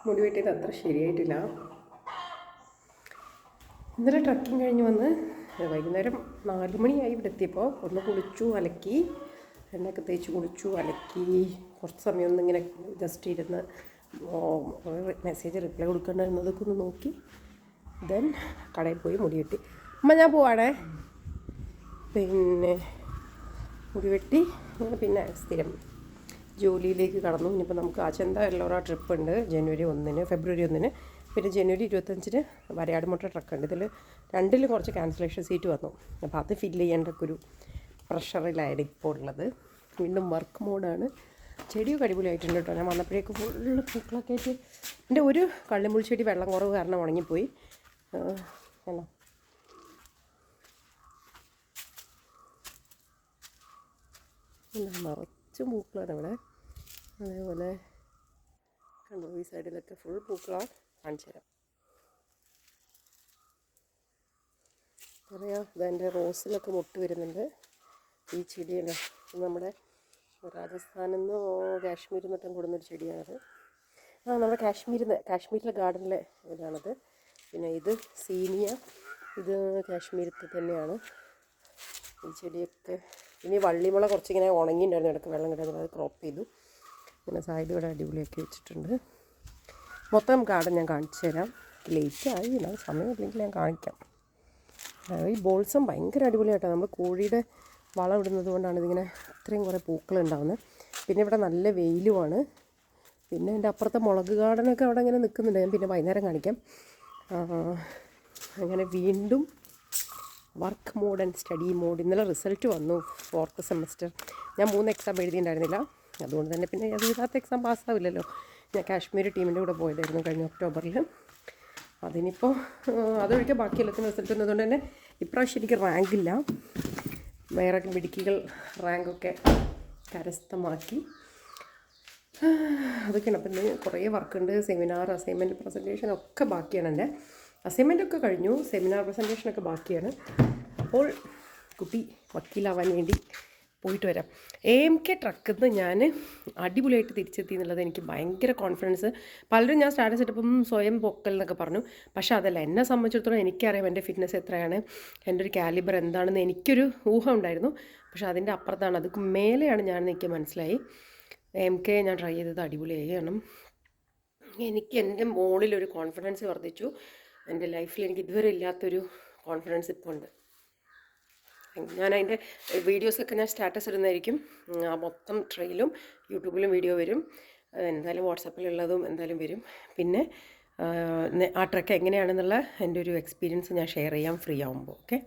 മുടി വെട്ടിയത് അത്ര ശരിയായിട്ടില്ല. ഇന്നലെ ട്രക്കിങ് കഴിഞ്ഞ് വന്ന് വൈകുന്നേരം 4 മണിയായി ഇവിടെ എത്തിയപ്പോൾ ഒന്ന് കുളിച്ചു, അലക്കി, എണ്ണയൊക്കെ തേച്ച് കുളിച്ചു, അലക്കി, കുറച്ച് സമയം ഒന്നിങ്ങനെ ജസ്റ്റ് ഇരുന്ന് മെസ്സേജ് റിപ്ലൈ കൊടുക്കേണ്ടിരുന്നതൊക്കെ ഒന്ന് നോക്കി, ദെൻ കടയിൽ പോയി മുടി വെട്ടി. അമ്മ ഞാൻ പോവാണേ. പിന്നെ മുടി വെട്ടി പിന്നെ സ്ഥിരം ജോലിയിലേക്ക് കടന്നു. ഇനിയിപ്പോൾ നമുക്ക് അജന്ത എല്ലോറ ട്രിപ്പ് ഉണ്ട് ഫെബ്രുവരി 1-ന്, പിന്നെ ജനുവരി 25-ന് വരയാടുമുട്ട ട്രക്കുണ്ട്. ഇതിൽ 2-ലും കുറച്ച് ക്യാൻസലേഷൻ സീറ്റ് വന്നു. അപ്പോൾ അത് ഫില്ല് ചെയ്യേണ്ടൊക്കെ ഒരു പ്രഷറിലായത് ഇപ്പോൾ ഉള്ളത്. വീണ്ടും വർക്ക് മോഡാണ്. ചെടിയൊക്കെ അടിപൊളിയായിട്ടുണ്ട് കേട്ടോ. ഞാൻ വന്നപ്പോഴേക്ക് ഫുള്ള് പൂക്കളൊക്കെ ആയിട്ട് എൻ്റെ ഒരു കള്ളിമുൾ ചെടി വെള്ളം കുറവ് കാരണം ഉണങ്ങിപ്പോയി. എന്നാ നിറച്ചും പൂക്കളാണ് ഇവിടെ. അതേപോലെ കണ്ടോ, ഈ സൈഡിലൊക്കെ ഫുൾ പൂക്കളാണ്. കാണിച്ചു തരാം. പറയാം, ഇതെൻ്റെ റോസിലൊക്കെ മുട്ട് വരുന്നുണ്ട്. ഈ ചെടിയാണ് നമ്മുടെ രാജസ്ഥാനിൽ നിന്നോ കാശ്മീരിൽ നിന്നൊക്കെ കൊടുന്നൊരു ചെടിയാണത്. നമ്മുടെ കാശ്മീരിലെ ഗാർഡനിലെ ഇതാണത്. പിന്നെ ഇത് സീനിയ, ഇത് കാശ്മീരത്തിൽ തന്നെയാണ് ഈ ചെടിയൊക്കെ. ഇനി വള്ളിമുള കുറച്ചിങ്ങനെ ഉണങ്ങിയിട്ടുണ്ടായിരുന്നു, ഇടയ്ക്ക് വെള്ളം കിട്ടാൻ അത് ക്രോപ്പ് ചെയ്തു. പിന്നെ സൈഡ് ഇവിടെ അടിപൊളിയാക്കി വെച്ചിട്ടുണ്ട്. മൊത്തം ഗാർഡൻ ഞാൻ കാണിച്ചു തരാം. ലേറ്റായി, അത് സമയമില്ലെങ്കിൽ ഞാൻ കാണിക്കാം. ഈ ബോൾസം ഭയങ്കര അടിപൊളിയായിട്ടാണ്. നമ്മൾ കോഴിയുടെ വളം ഇടുന്നത് കൊണ്ടാണ് ഇതിങ്ങനെ ഇത്രയും കുറേ പൂക്കളുണ്ടാവുന്നത്. പിന്നെ ഇവിടെ നല്ല വെയിലുമാണ്. പിന്നെ എൻ്റെ അപ്പുറത്തെ മുളക് ഗാർഡനൊക്കെ അവിടെ ഇങ്ങനെ നിൽക്കുന്നുണ്ട്. ഞാൻ പിന്നെ വൈകുന്നേരം കാണിക്കാം. അങ്ങനെ വീണ്ടും work mode and study mode. ഇന്നലെ റിസൾട്ട് വന്നു 4th സെമസ്റ്റർ. ഞാൻ 3 എക്സാം എഴുതിയിട്ടുണ്ടായിരുന്നില്ല, അതുകൊണ്ട് തന്നെ പിന്നെ എഴുതാത്ത എക്സാം പാസ്സാവില്ലല്ലോ. ഞാൻ കാശ്മീർ ടീമിൻ്റെ കൂടെ പോയതായിരുന്നു കഴിഞ്ഞ ഒക്ടോബറിൽ. അതിനിപ്പോൾ അതൊഴിക്കാൻ ബാക്കി എല്ലാത്തിനും റിസൾട്ട് വന്നതുകൊണ്ട് തന്നെ ഇപ്രാവശ്യം എനിക്ക് റാങ്കില്ല. വേറെ മിടുക്കികൾ റാങ്കൊക്കെ കരസ്ഥമാക്കി. അതൊക്കെയാണ്. അപ്പം ഇന്ന് കുറേ വർക്കുണ്ട്. സെമിനാർ, അസൈൻമെൻറ്റ്, പ്രസൻറ്റേഷൻ ഒക്കെ ബാക്കിയാണ്. എൻ്റെ അസൈൻമെൻറ്റൊക്കെ കഴിഞ്ഞു, സെമിനാർ പ്രസൻറ്റേഷനൊക്കെ ബാക്കിയാണ്. അപ്പോൾ കുട്ടി വക്കീലാവാൻ വേണ്ടി പോയിട്ട് വരാം. AMK ട്രക്കിൽ നിന്ന് ഞാൻ അടിപൊളിയായിട്ട് തിരിച്ചെത്തി എന്നുള്ളത് എനിക്ക് ഭയങ്കര കോൺഫിഡൻസ്. പലരും ഞാൻ സ്റ്റാറ്റസ് ഇട്ടപ്പം സ്വയം പൊക്കൽ എന്നൊക്കെ പറഞ്ഞു. പക്ഷേ അതല്ല, എന്നെ സംബന്ധിച്ചിടത്തോളം എനിക്കറിയാം എൻ്റെ ഫിറ്റ്നസ് എത്രയാണ്, എൻ്റെ ഒരു കാലിബർ എന്താണെന്ന് എനിക്കൊരു ഊഹം ഉണ്ടായിരുന്നു. പക്ഷേ അതിൻ്റെ അപ്പുറത്താണ്, അത് മേലെയാണ് ഞാനെന്ന് എനിക്ക് മനസ്സിലായി. AMK ഞാൻ ട്രൈ ചെയ്തത് അടിപൊളിയായി. കാരണം എനിക്ക് എൻ്റെ മുകളിലൊരു കോൺഫിഡൻസ് വർദ്ധിച്ചു. എൻ്റെ ലൈഫിൽ എനിക്ക് ഇതുവരെ ഇല്ലാത്തൊരു കോൺഫിഡൻസ് ഇപ്പോൾ ഉണ്ട്. ഞാൻ അതിൻ്റെ വീഡിയോസൊക്കെ ഞാൻ സ്റ്റാറ്റസ് ഇടുന്നതായിരിക്കും. മൊത്തം ട്രെയിലും യൂട്യൂബിലും വീഡിയോ വരും. എന്തായാലും വാട്സാപ്പിലുള്ളതും എന്തായാലും വരും. പിന്നെ ആ ട്രക്ക് എങ്ങനെയാണെന്നുള്ള എൻ്റെ ഒരു എക്സ്പീരിയൻസ് ഞാൻ ഷെയർ ചെയ്യാം ഫ്രീ ആകുമ്പോൾ. ഓക്കെ.